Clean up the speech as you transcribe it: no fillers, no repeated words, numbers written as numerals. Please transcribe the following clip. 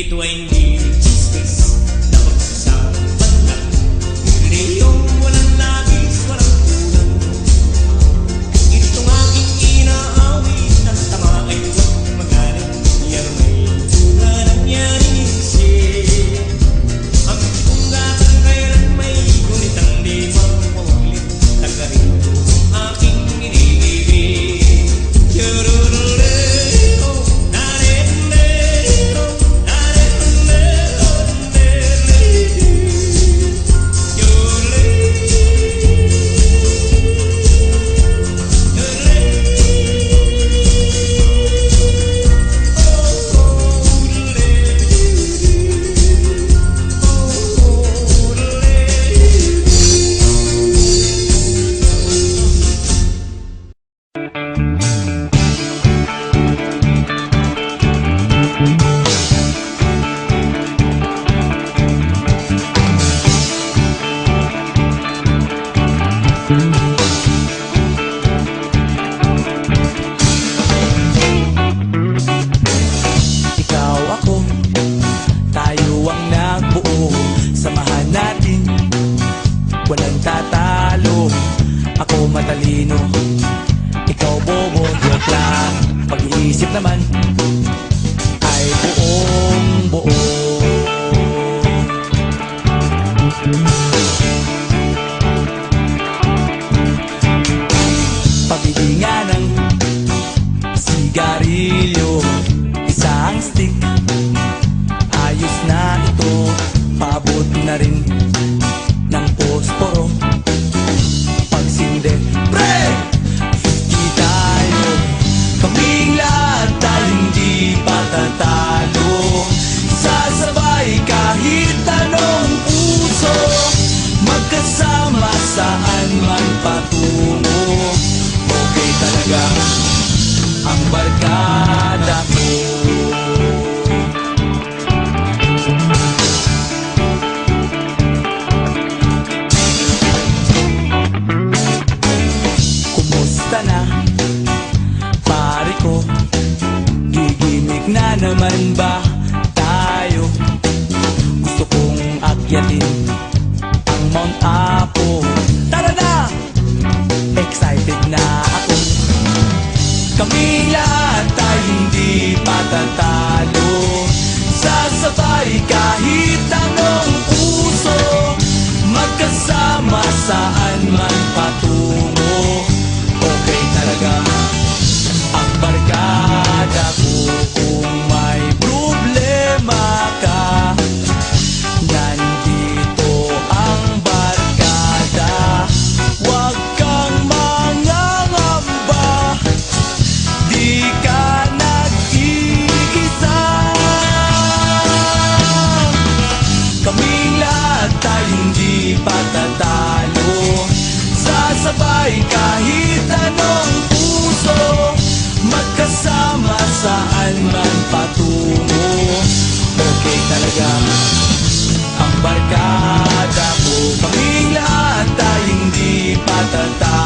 Ito ay hindi chismis na pagsasapan lang. Reyong walang labis, walang kulang. Itong aking inaawit ng tama ay huwag magaling. Yan may tunga ng yanisip. Ang tunga sa kailan may gunitang di mawawaglit. Tagarito ang aking inibig. Walang tatalo, ako matalino, ikaw bobo, joke lang. Pag-iisip naman ay buong buo. Pabili nga ng sigarilyo, isang stick, ayos na ito, paabot na rin ng posporo. Pagsinde, pre! 50 tayo, kaming lahat tayo hindi patatalo. Sasabay kahit anong puso, magkasama saan man patungo. Okay talaga ang barkada ko. Na naman ba tayo? Gusto kong akyatin ang Mount Apo. Tara na! Excited na ako. Kami lahat tayo hindi patatalo. Sasabay kahit anong uso, magkasama saan man patungo. Okay talaga ang barkada ko. Kung may problema ka, nandito ang barkada. Huwag kang mangangamba, di ka nag-iisa. Kaming lahat tayo hindi patatalo. Sasabay kahit anong puso, magkasama saan man patungo. Okay talaga ang barkada ko. Kaming lahat tayo hindi patatalo.